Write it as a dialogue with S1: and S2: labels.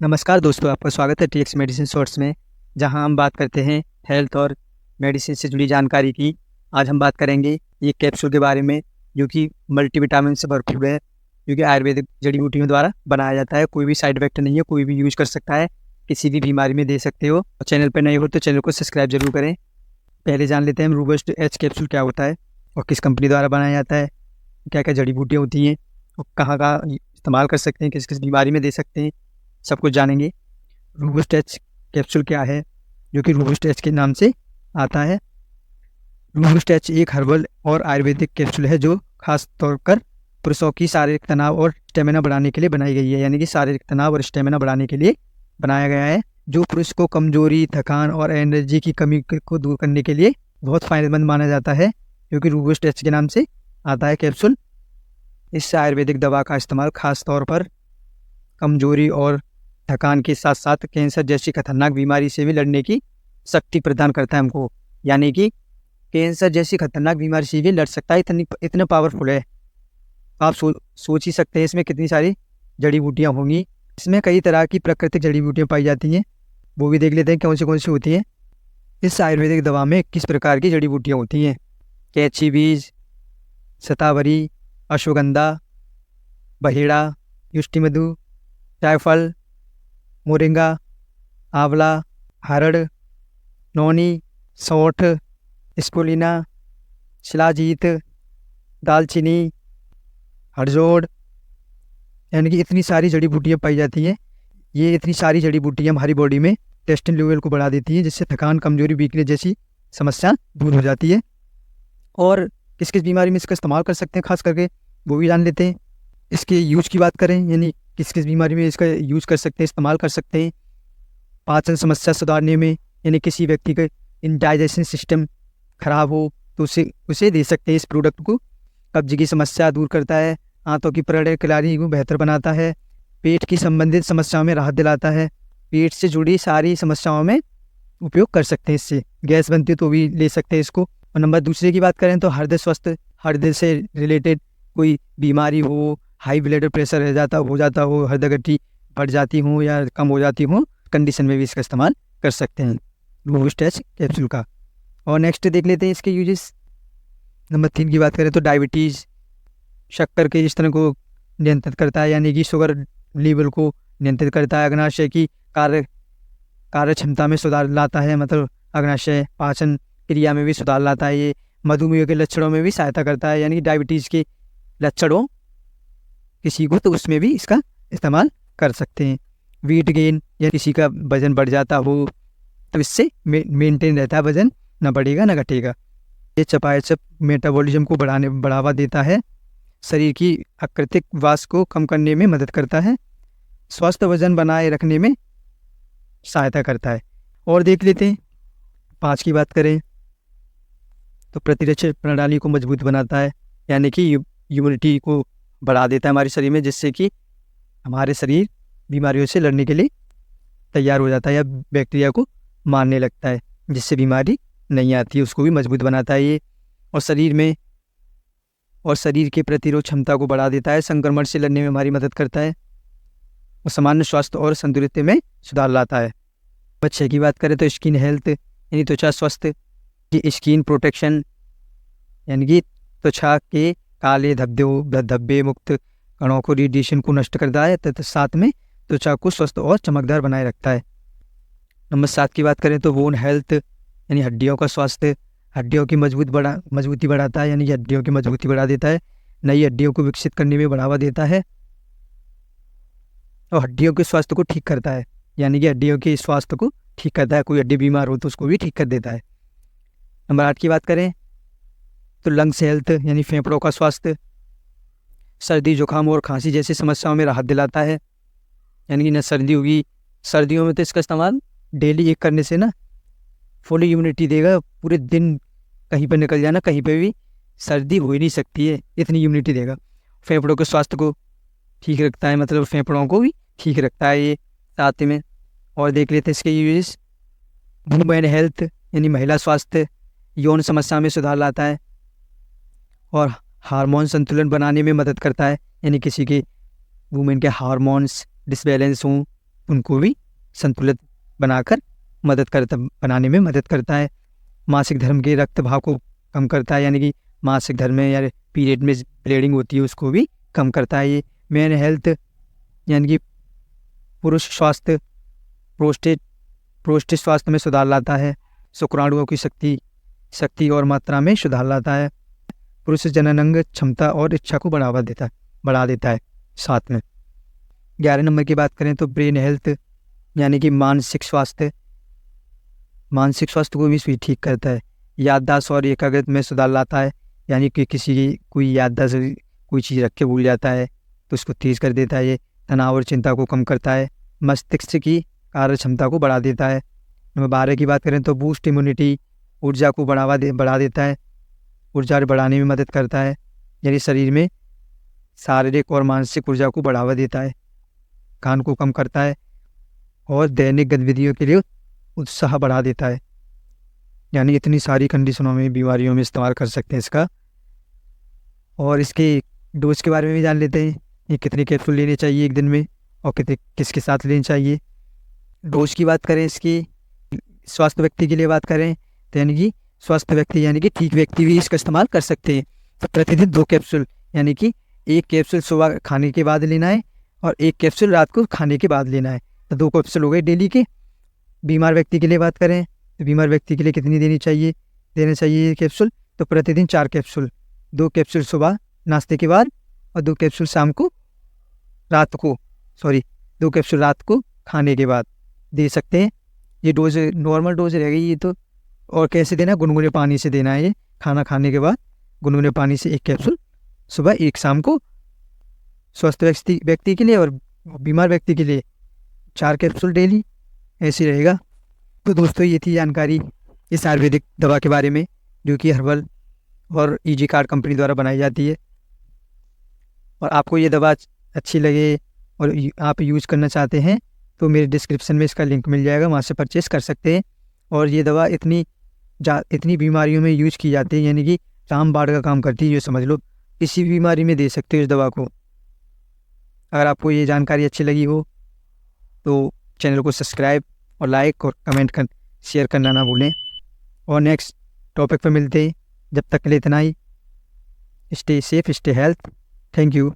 S1: नमस्कार दोस्तों, आपका स्वागत है टीएक्स मेडिसिन शॉर्ट्स में, जहां हम बात करते हैं हेल्थ और मेडिसिन से जुड़ी जानकारी की। आज हम बात करेंगे ये कैप्सूल के बारे में, जो कि मल्टीविटामिन से भरपूर है, जो कि आयुर्वेदिक जड़ी बूटियों द्वारा बनाया जाता है। कोई भी साइड इफेक्ट नहीं है, कोई भी यूज कर सकता है, किसी भी बीमारी में दे सकते हो। और चैनल पर नए हो तो चैनल को सब्सक्राइब जरूर करें। पहले जान लेते हैं हम रूबस्ट एच कैप्सूल क्या होता है और किस कंपनी द्वारा बनाया जाता है, क्या क्या जड़ी बूटियाँ होती हैं और कहाँ कहाँ इस्तेमाल कर सकते हैं, किस किस बीमारी में दे सकते हैं, सब कुछ जानेंगे। रूबस्ट एच कैप्सूल क्या है, जो कि रूबस्ट एच के नाम से आता है। रूबस्ट एच एक हर्बल और आयुर्वेदिक कैप्सूल है जो खास तौर पर पुरुषों की शारीरिक तनाव और स्टेमिना बढ़ाने के लिए बनाई गई है। यानी कि शारीरिक तनाव और स्टेमिना बढ़ाने के लिए बनाया गया है, जो पुरुष को कमजोरी, थकान और एनर्जी की कमी को दूर करने के लिए बहुत फायदेमंद माना जाता है, जो कि रूबस्ट एच के नाम से आता है कैप्सूल। इस आयुर्वेदिक दवा का इस्तेमाल खास तौर पर कमजोरी और थकान के साथ साथ कैंसर जैसी खतरनाक बीमारी से भी लड़ने की शक्ति प्रदान करता है हमको। यानी कि कैंसर जैसी खतरनाक बीमारी से भी लड़ सकता है, इतने पावरफुल है। आप सोच ही सकते हैं इसमें कितनी सारी जड़ी बूटियाँ होंगी। इसमें कई तरह की प्राकृतिक जड़ी बूटियाँ पाई जाती हैं, वो भी देख लेते हैं कौन सी होती हैं। इस आयुर्वेदिक दवा में किस प्रकार की जड़ी बूटियाँ होती हैं: कैची बीज, शतावरी, अश्वगंधा, बहेड़ा, युष्टिमधु, जायफल, मोरिंगा, आंवला, हरड़, नौनी, सौंठ, स्पुलिना, शिलाजीत, दालचीनी, हरजोड़। यानी कि इतनी सारी जड़ी बूटियाँ पाई जाती हैं। ये इतनी सारी जड़ी बूटियाँ हमारी बॉडी में टेस्टिन लेवल को बढ़ा देती हैं, जिससे थकान, कमजोरी, वीकनेस जैसी समस्या दूर हो जाती है। और किस किस बीमारी में इसका इस्तेमाल कर सकते हैं खास करके, वो भी जान लेते हैं। इसके यूज की बात करें, यानी किस किस बीमारी में इसका यूज कर सकते हैं, इस्तेमाल कर सकते हैं। पाचन समस्या सुधारने में, यानी किसी व्यक्ति का इंडाइजेशन सिस्टम खराब हो तो उसे दे सकते हैं इस प्रोडक्ट को। कब्ज की समस्या दूर करता है, आंतों की प्रणाली को बेहतर बनाता है, पेट की संबंधित समस्याओं में राहत दिलाता है। पेट से जुड़ी सारी समस्याओं में उपयोग कर सकते हैं। इससे गैस बनती है तो भी ले सकते हैं इसको। और नंबर दूसरे की बात करें तो हृदय स्वस्थ, हृदय से रिलेटेड कोई बीमारी हो, हाई ब्लड प्रेशर हो जाता हो, हृदय गति बढ़ जाती हो या कम हो जाती हो, कंडीशन में भी इसका इस्तेमाल कर सकते हैं रूबस्ट एच कैप्सूल का। और नेक्स्ट देख लेते हैं इसके यूजेस। नंबर 3 की बात करें तो डायबिटीज़, शक्कर के स्तर को नियंत्रित करता है, यानी कि शुगर लेवल को नियंत्रित करता है। अग्नाशय की कार्य क्षमता में सुधार लाता है, मतलब अग्नाशय पाचन क्रिया में भी सुधार लाता है। ये मधुमेह के लक्षणों में भी सहायता करता है, यानी कि डायबिटीज़ के लक्षणों किसी को तो उसमें भी इसका इस्तेमाल कर सकते हैं। वेट गेन, या किसी का वजन बढ़ जाता हो तो इससे मेंटेन रहता है, वजन ना बढ़ेगा ना घटेगा। ये चयापचय मेटाबॉलिज्म को बढ़ावा देता है, शरीर की अकृत्रिम वास को कम करने में मदद करता है, स्वस्थ वजन बनाए रखने में सहायता करता है। और देख लेते हैं 5 की बात करें तो प्रतिरक्षा प्रणाली को मजबूत बनाता है, यानी कि इम्यूनिटी को बढ़ा देता है हमारे शरीर में, जिससे कि हमारे शरीर बीमारियों से लड़ने के लिए तैयार हो जाता है या बैक्टीरिया को मारने लगता है, जिससे बीमारी नहीं आती है, उसको भी मजबूत बनाता है ये। और शरीर के प्रतिरोध क्षमता को बढ़ा देता है, संक्रमण से लड़ने में हमारी मदद करता है और सामान्य स्वास्थ्य और संतुलित में सुधार लाता है। नंबर 6 की बात करें तो स्किन हेल्थ, यानी त्वचा स्वास्थ्य की स्किन प्रोटेक्शन, यानी कि त्वचा के काले धब्बे मुक्त कणों को, रेडिएशन को नष्ट करता है तथा साथ में त्वचा को स्वस्थ और चमकदार बनाए रखता है। नंबर 7 की बात करें तो बोन हेल्थ, यानी हड्डियों का स्वास्थ्य, हड्डियों की मजबूती बढ़ाता है, यानी कि हड्डियों की मजबूती बढ़ा देता है, नई हड्डियों को विकसित करने में बढ़ावा देता है और हड्डियों के स्वास्थ्य को ठीक करता है, यानी कि हड्डियों के स्वास्थ्य को ठीक करता है। कोई हड्डी बीमार हो तो उसको भी ठीक कर देता है। नंबर 8 की बात करें तो लंग्स हेल्थ, यानी फेफड़ों का स्वास्थ्य, सर्दी, जुकाम और खांसी जैसी समस्याओं में राहत दिलाता है, यानी कि न सर्दी होगी, सर्दियों में तो इसका इस्तेमाल डेली एक करने से ना फुल इम्यूनिटी देगा। पूरे दिन कहीं पर निकल जाना, कहीं पे भी सर्दी हो ही नहीं सकती है, इतनी इम्यूनिटी देगा। फेफड़ों के स्वास्थ्य को ठीक रखता है, मतलब फेफड़ों को भी ठीक रखता है ये साथ में। और देख लेते हैं इसके यूजेस। वुमेन हेल्थ, यानी महिला स्वास्थ्य, यौन समस्या में सुधार लाता है और हार्मोन संतुलन बनाने में मदद करता है, यानी किसी के वुमेन के हार्मोन्स डिसबैलेंस हों उनको भी संतुलित बनाकर बनाने में मदद करता है। मासिक धर्म के रक्त भाव को कम करता है, यानी कि मासिक धर्म में या पीरियड में ब्लीडिंग होती है उसको भी कम करता है। ये मेन हेल्थ यानी कि पुरुष स्वास्थ्य, प्रोस्टेट स्वास्थ्य में सुधार लाता है। शुक्राणुओं की शक्ति और मात्रा में सुधार लाता है। पुरुष जननांग क्षमता और इच्छा को बढ़ा देता है। साथ में 11 नंबर की बात करें तो ब्रेन हेल्थ यानी कि मानसिक स्वास्थ्य को भी ठीक करता है। याददाश्त और एकाग्रता में सुधार लाता है, यानी कि कोई याददाश्त कोई चीज़ रख के भूल जाता है तो उसको तेज़ कर देता है। ये तनाव और चिंता को कम करता है। मस्तिष्क की कार्य क्षमता को बढ़ा देता है। नंबर 12 की बात करें तो बूस्ट इम्यूनिटी, ऊर्जा को बढ़ा देता है, ऊर्जा बढ़ाने में मदद करता है, यानी शरीर में शारीरिक और मानसिक ऊर्जा को बढ़ावा देता है। थकान को कम करता है और दैनिक गतिविधियों के लिए उत्साह बढ़ा देता है। यानी इतनी सारी कंडीशनों में, बीमारियों में इस्तेमाल कर सकते हैं इसका। और इसके डोज के बारे में भी जान लेते हैं। ये कितने कैप्सूल लेने चाहिए एक दिन में और किसके साथ लेने चाहिए। डोज की बात करें इसकी, स्वस्थ व्यक्ति के लिए बात करें तो यानी कि स्वस्थ व्यक्ति यानी कि ठीक व्यक्ति भी इसका इस्तेमाल कर सकते हैं। तो प्रतिदिन 2 कैप्सूल, यानी कि 1 कैप्सूल सुबह खाने के बाद लेना है और 1 कैप्सूल रात को खाने के बाद लेना है। तो 2 कैप्सूल हो गए डेली के। बीमार व्यक्ति के लिए बात करें तो बीमार व्यक्ति के लिए कितनी देना चाहिए ये कैप्सूल, तो प्रतिदिन 4 कैप्सूल, 2 कैप्सूल सुबह नाश्ते के बाद और 2 कैप्सूल दो कैप्सूल रात को खाने के बाद दे सकते हैं। ये डोज नॉर्मल डोज रहेगी ये तो। और कैसे देना है, गुनगुने पानी से देना है। ये खाना खाने के बाद गुनगुने पानी से 1 कैप्सूल सुबह, 1 शाम को। स्वस्थ व्यक्ति के लिए और बीमार व्यक्ति के लिए 4 कैप्सूल डेली, ऐसे रहेगा। तो दोस्तों ये थी जानकारी इस आयुर्वेदिक दवा के बारे में, जो कि हर्बल और इजी कार्ड कंपनी द्वारा बनाई जाती है। और आपको ये दवा अच्छी लगे और आप यूज़ करना चाहते हैं तो मेरे डिस्क्रिप्शन में इसका लिंक मिल जाएगा, वहाँ से परचेस कर सकते हैं। और ये दवा इतनी बीमारियों में यूज की जाती है, यानी कि रामबाण का काम करती है, ये समझ लो। किसी भी बीमारी में दे सकते हो इस दवा को। अगर आपको ये जानकारी अच्छी लगी हो तो चैनल को सब्सक्राइब और लाइक और कमेंट शेयर करना ना भूलें। और नेक्स्ट टॉपिक पर मिलते हैं। जब तक के लिए इतना ही। Stay safe, stay health. Thank you.